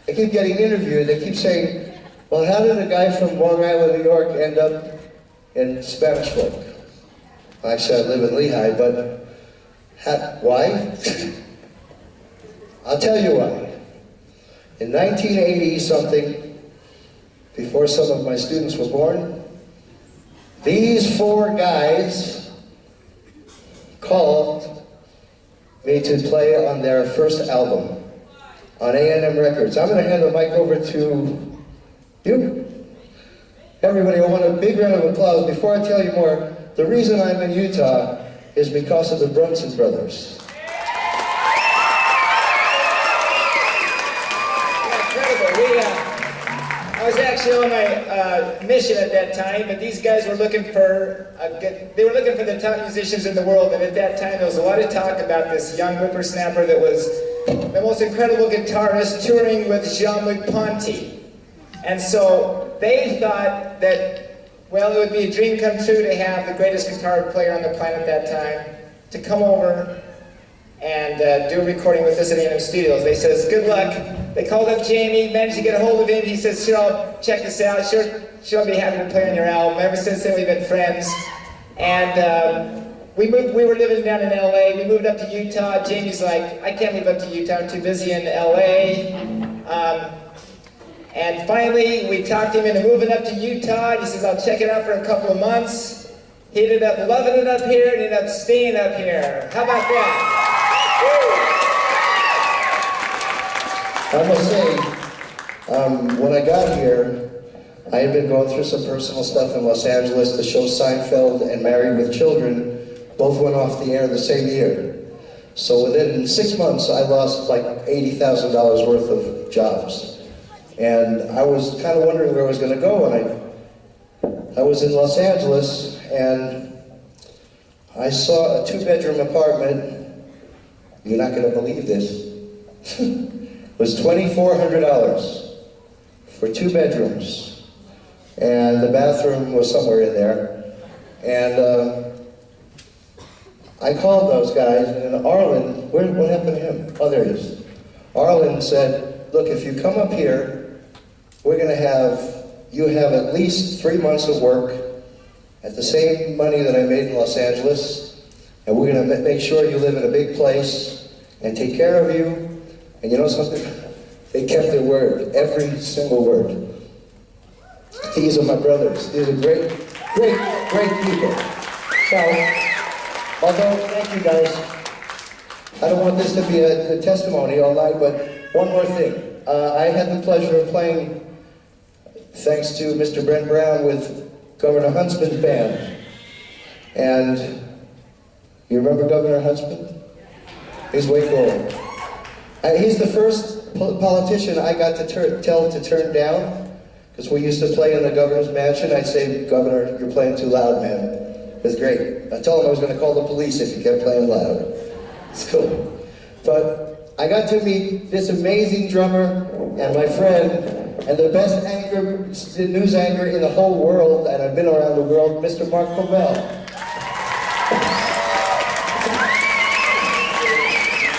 I keep getting interviewed. They keep saying, well, how did a guy from Long Island, New York end up in Spanish folk? I said, I live in Lehigh, but why? I'll tell you why. In 1980-something, before some of my students were born, these four guys called me to play on their first album on A&M Records. I'm going to hand the mic over to you. Everybody, I want a big round of applause. Before I tell you more, the reason I'm in Utah is because of the Brunson brothers. I was actually on my mission at that time, but these guys were looking for the top musicians in the world, and at that time there was a lot of talk about this young whippersnapper that was the most incredible guitarist touring with Jean-Luc Ponty. And so they thought that, well, it would be a dream come true to have the greatest guitar player on the planet at that time to come over and do a recording with us at A&M Studios. They says, good luck. They called up Jamie, managed to get a hold of him. He says, sure, I'll check this out. Sure, I'll be happy to play on your album. Ever since then, we've been friends. And we were living down in LA. We moved up to Utah. Jamie's like, I can't move up to Utah. I'm too busy in LA. And finally, we talked him into moving up to Utah. He says, I'll check it out for a couple of months. He ended up loving it up here and ended up staying up here. How about that? I must say, when I got here, I had been going through some personal stuff in Los Angeles. The show Seinfeld and Married with Children both went off the air the same year. So within 6 months, I lost like $80,000 worth of jobs. And I was kind of wondering where I was going to go, and I was in Los Angeles, and I saw a 2-bedroom apartment. You're not going to believe this. It was $2,400 for 2 bedrooms, and the bathroom was somewhere in there. And I called those guys, and Arlen, what happened to him? Oh, there he is. Arlen said, look, if you come up here, we're going to have you have at least 3 months of work at the same money that I made in Los Angeles, and we're going to make sure you live in a big place and take care of you. And you know something? They kept their word, every single word. These are my brothers. These are great, great, great people. Now, although, thank you guys. I don't want this to be a testimony all night, but one more thing. I had the pleasure of playing, thanks to Mr. Brent Brown, with Governor Huntsman's band. And you remember Governor Huntsman? He's way cool. He's the first politician I got to tell to turn down, because we used to play in the governor's mansion. I'd say, Governor, you're playing too loud, man. It was great. I told him I was going to call the police if he kept playing loud. It's cool. But I got to meet this amazing drummer and my friend and the best news anchor in the whole world, and I've been around the world, Mr. Mark Cobell.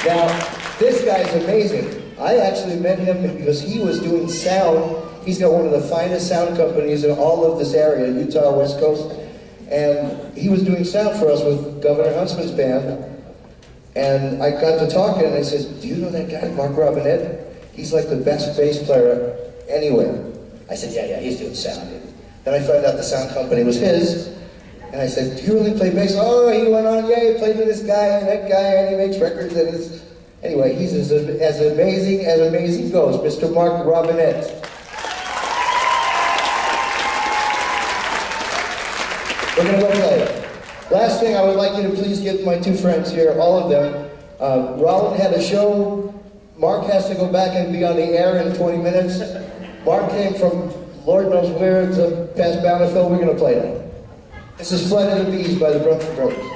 Now, this guy's amazing. I actually met him because he was doing sound. He's got one of the finest sound companies in all of this area, Utah, West Coast. And he was doing sound for us with Governor Huntsman's band. And I got to talking, and I said, do you know that guy, Mark Robinette? He's like the best bass player anywhere. I said, yeah, he's doing sound. Then I found out the sound company was his. And I said, do you really play bass? Oh, he went on, yeah, he played with this guy and that guy, and he makes records. And it's... Anyway, he's as amazing goes, Mr. Mark Robinette. We're going to go play. Last thing, I would like you to please give my 2 friends here, all of them. Rollin had a show. Mark has to go back and be on the air in 20 minutes. Mark came from Lord knows where to past Bountiful. We're going to play now. This is Flight of the Bees by the Brunson Brothers.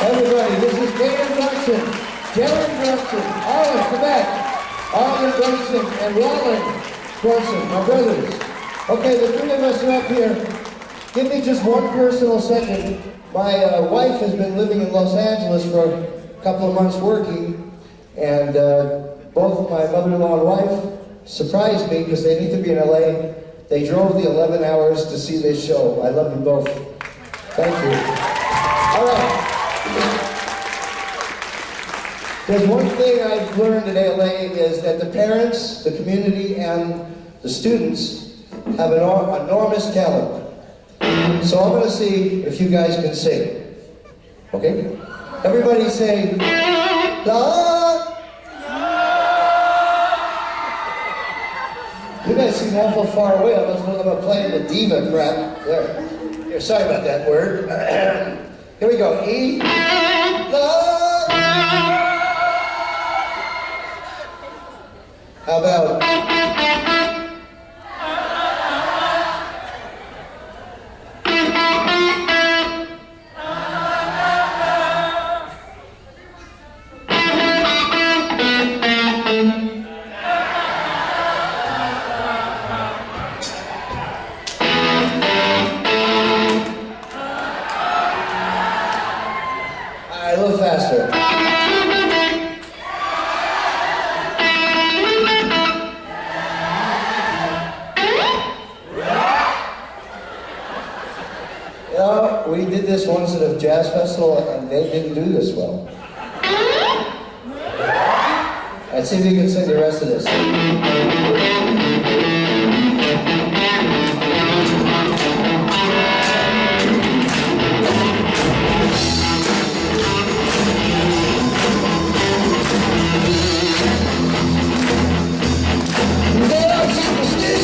Everybody, this is Darren Brunson, Darren Brunson, Arlen Quebec, Arlen Brunson, and Roland Brunson, my brothers. Okay, the three of us are up here. Give me just one personal second. My wife has been living in Los Angeles for a couple of months working, and both my mother-in-law and wife surprised me because they need to be in LA. They drove the 11 hours to see this show. I love you both. Thank you. All right. There's one thing I've learned in LA is that the parents, the community, and the students have an enormous talent. So I'm going to see if you guys can sing. Okay? Everybody say, la. You guys seem awful far away. I must know that I'm playing the diva crap. There. Here, sorry about that word. Here we go. E, la. How about? A little faster. We did this once at a jazz festival and they didn't do this well. Let's see if you can sing the rest of this. They are superstitious.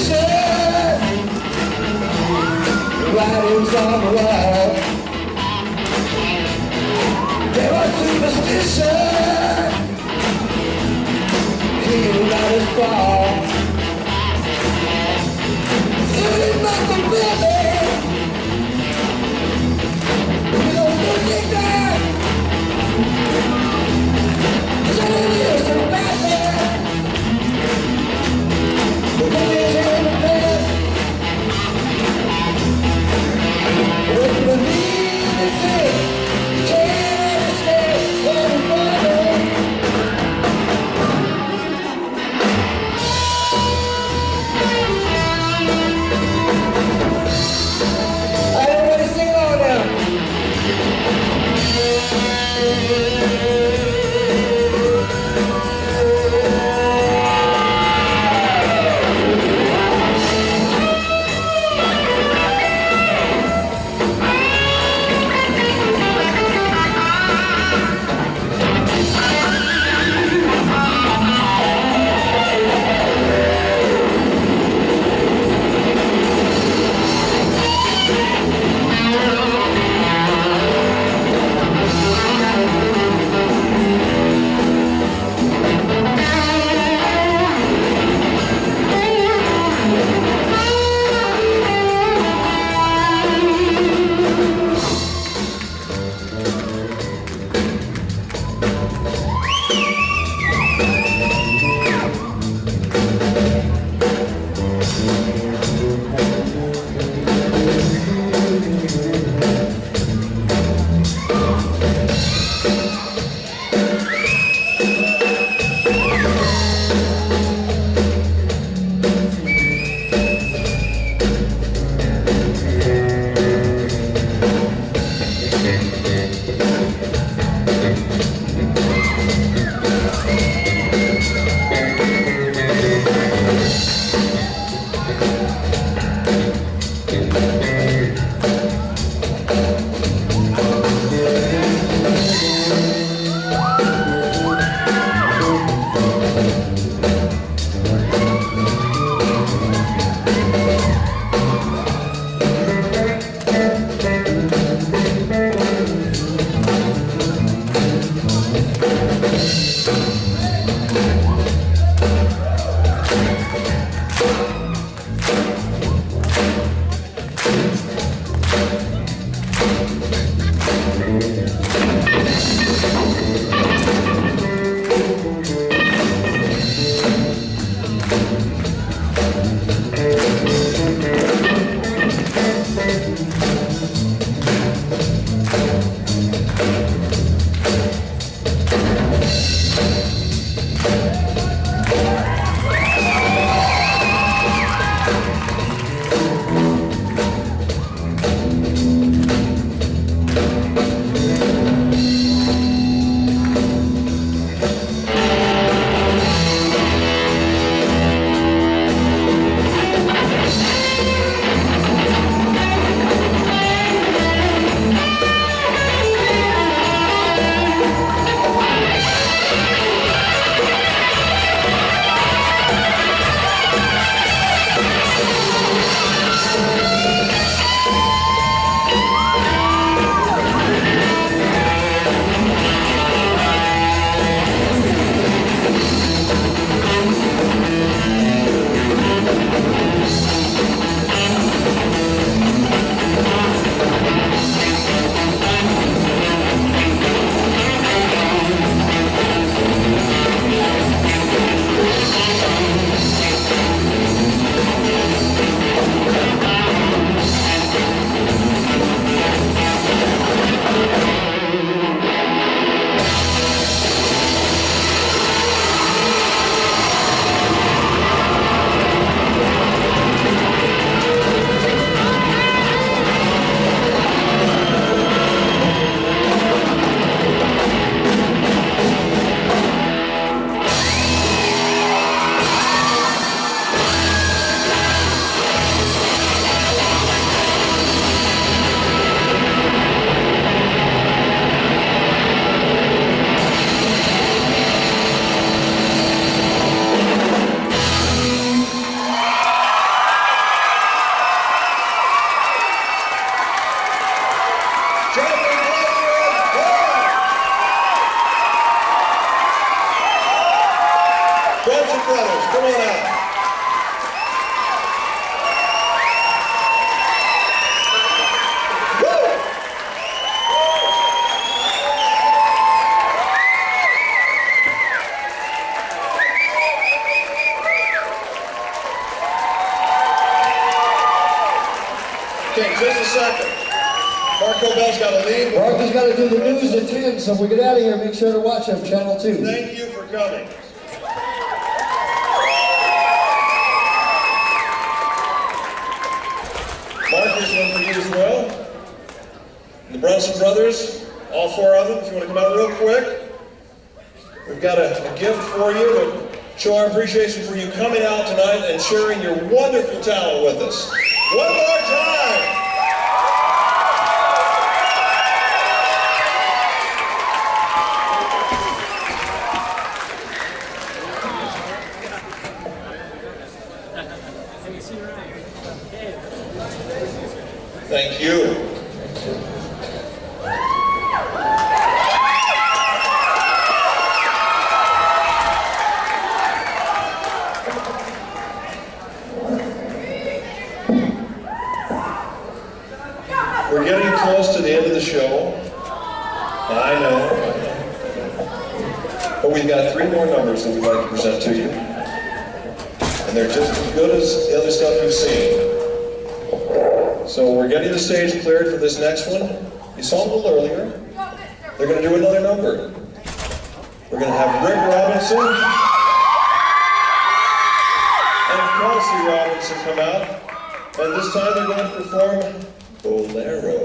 Okay, just a second. Mark Cobell's got to leave. Marky's got to do the news at 10, so if we get out of here, make sure to watch him, Channel 2. Thank you for coming. Mark, here's one for you as well. The Brunson brothers, all four of them, if you want to come out real quick. We've got a gift for you to show our appreciation for you coming out tonight and sharing your wonderful talent with us. One more time! Thank you. We're getting close to the end of the show. I know. But we've got 3 more numbers that we'd like to present to you. And they're just as good as the other stuff you've seen. So we're getting the stage cleared for this next one. You saw them a little earlier. They're going to do another number. We're going to have Rick Robinson and Kelsey Robinson come out. And this time they're going to perform Bolero.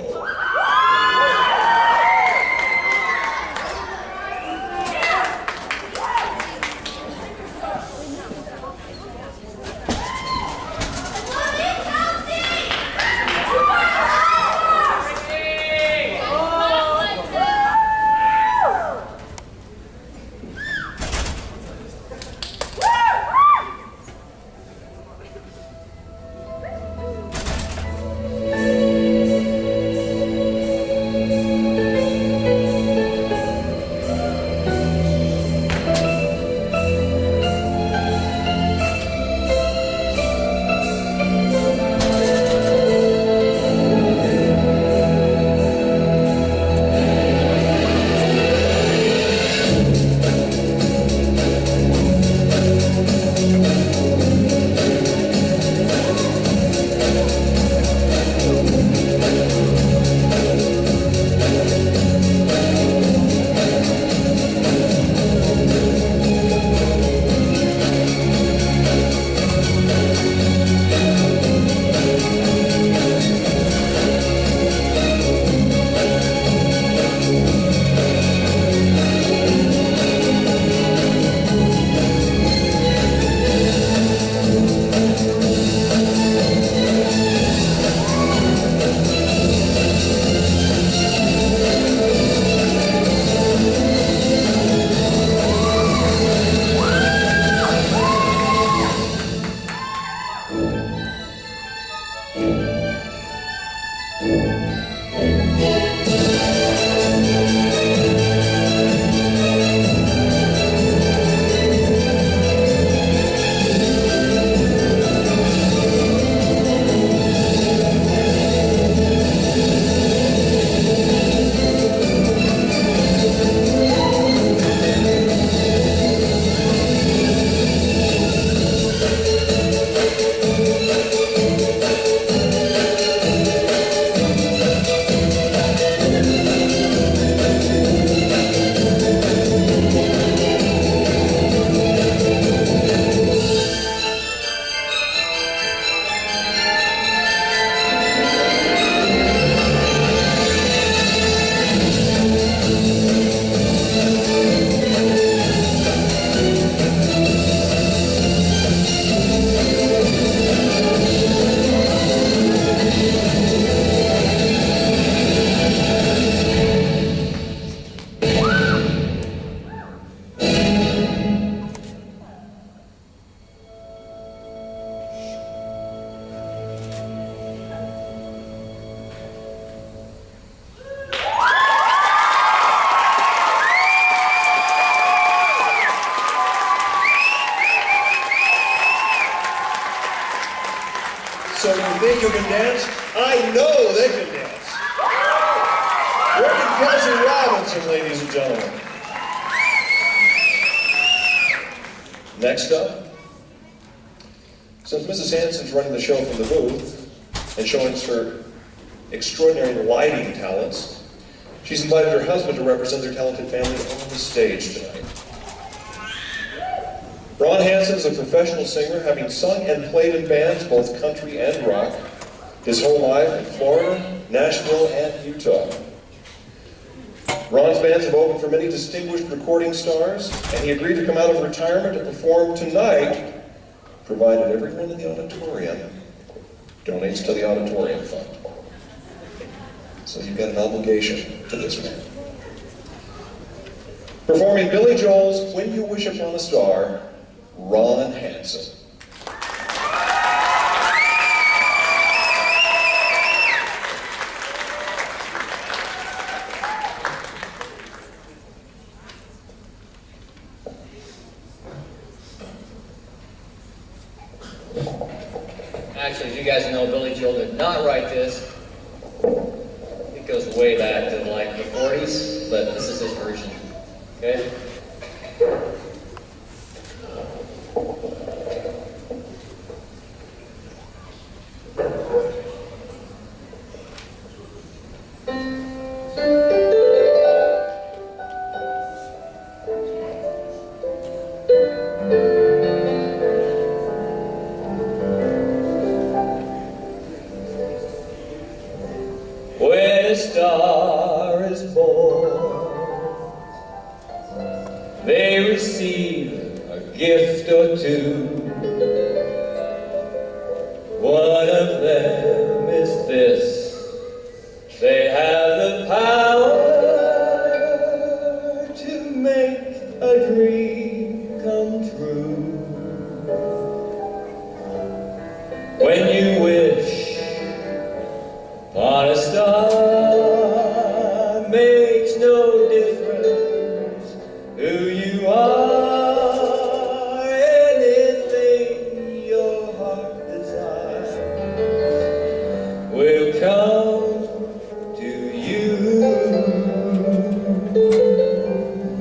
So you think you can dance? I know they can dance. Rick and Kelsey Robinson, ladies and gentlemen. Next up, since Mrs. Hansen's running the show from the booth and showing us her extraordinary lighting talents. She's invited her husband to represent their talented family on the stage tonight. Ron Hansen is a professional singer, having sung and played in bands, both country and rock, his whole life in Florida, Nashville, and Utah. Ron's bands have opened for many distinguished recording stars, and he agreed to come out of retirement to perform tonight, provided everyone in the auditorium donates to the auditorium fund. So you've got an obligation to this man. Performing Billy Joel's When You Wish Upon a Star, Ron Hansen. Actually, as you guys know, Billy Joel did not write this. It goes way back to like the 40s, but this is his version. Okay? When a star is born, they receive a gift or two. One of them is this: they have the power to make a dream come true. When you wish upon a star, makes no difference who you are. Anything your heart desires will come to you.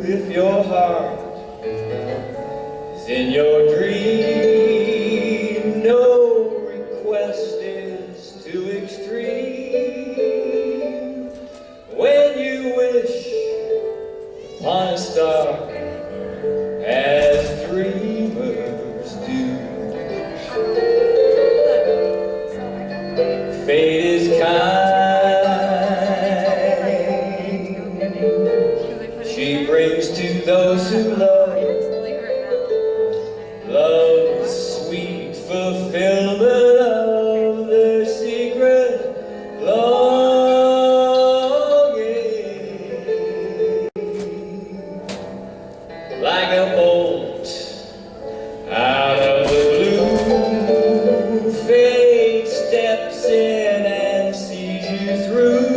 If your heart is in your dream, no request is too extreme. When you wish upon a star, as dreamers do, fate is kind. She brings to those who love's sweet fulfillment of their secret longing. Like a bolt out of the blue, fate steps in and sees you through.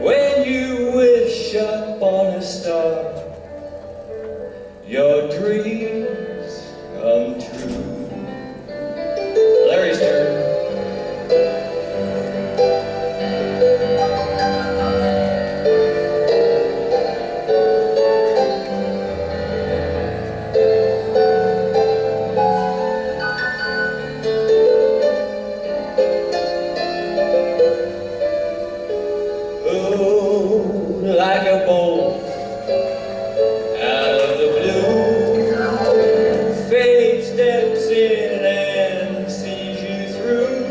When you wish upon a star, your dreams come true. Larry's turn. Oh, like a bolt out of the blue, fate steps in and sees you through.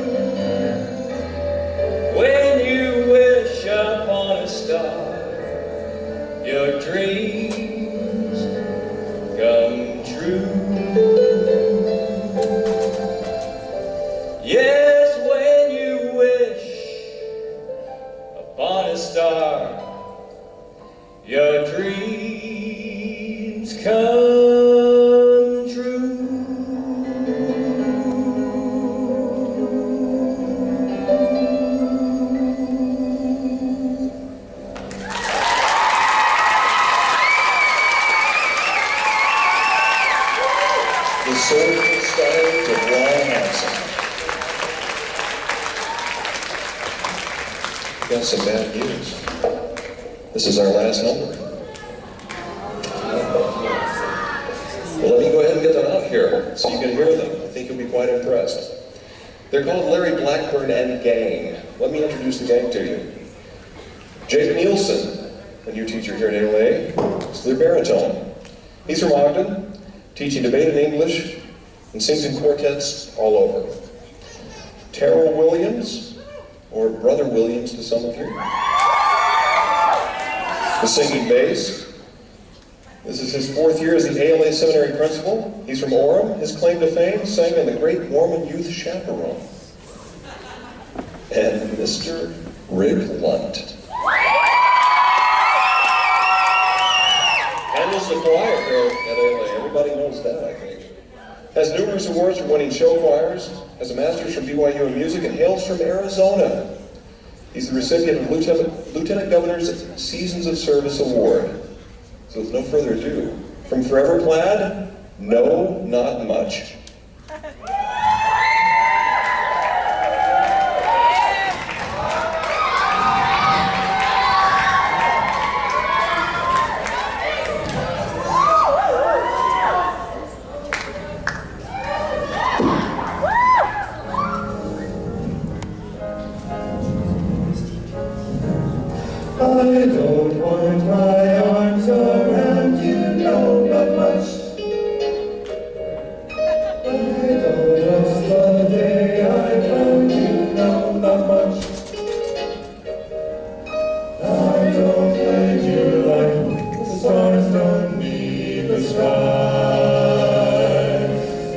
When you wish upon a star, your dreams come true. Yes, when you wish upon a star, your dreams come true. The soulful stars of Ron Hansen. Got some bad news. This is our last number. Well, let me go ahead and get them out here so you can hear them. I think you'll be quite impressed. They're called Larry Blackburn and Gang. Let me introduce the gang to you. Jake Nielsen, a new teacher here at ALA, is their baritone. He's from Ogden, teaching debate in English, and sings in quartets all over. Terrell Williams, or Brother Williams to some of you, the singing bass. This is his 4th year as the ALA Seminary principal. He's from Orem. His claim to fame, sang in the Great Mormon Youth Chaperone. And Mr. Rick Lunt. Handles the choir here at ALA. Everybody knows that, I think. Has numerous awards for winning show choirs, has a master's from BYU in music, and hails from Arizona. He's the recipient of Lieutenant Governor's Seasons of Service Award. So with no further ado, from Forever Plaid, No, Not Much. I don't want my arms around you, no, not much. I don't lost the day I found you, no, not much. I don't need you like the stars don't need the sky.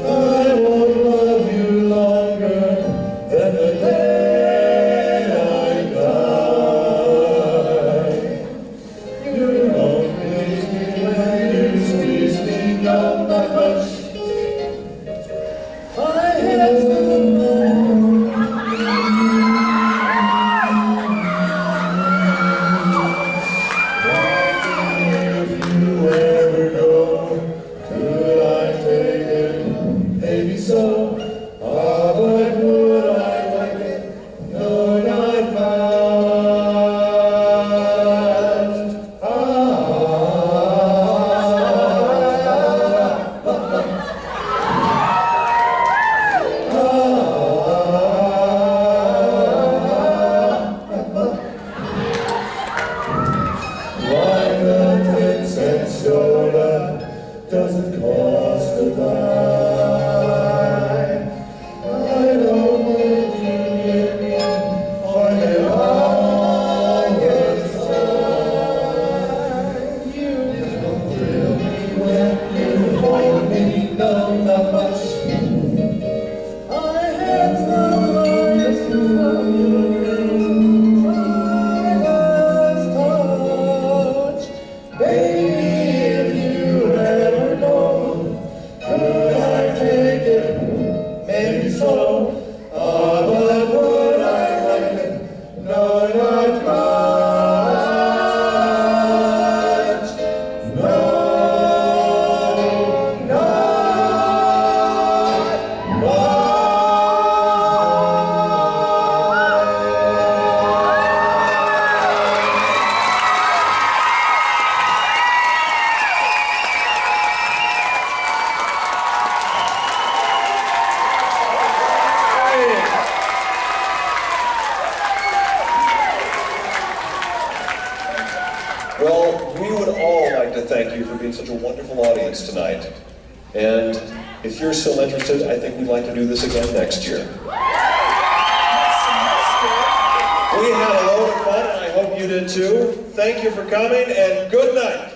I won't love you longer than the day I die. You don't please me when you squeeze me, no, not much. I have the moment. If you ever go, could I take it? Maybe so. Ah, but would I like it? No, not much. Wine and soda doesn't cost a dime. I don't want you near me for the longest time. You don't thrill me when you hold me, no, not much. I have some lies from you, finest touch. Baby, if you ever go, could I take it? Maybe so. Ah, but would I like it? No, not much. No, not much. Well, we would all like to thank you for being such a wonderful audience tonight. And if you're still interested, I think we'd like to do this again next year. We had a load of fun, and I hope you did too. Thank you for coming, and good night.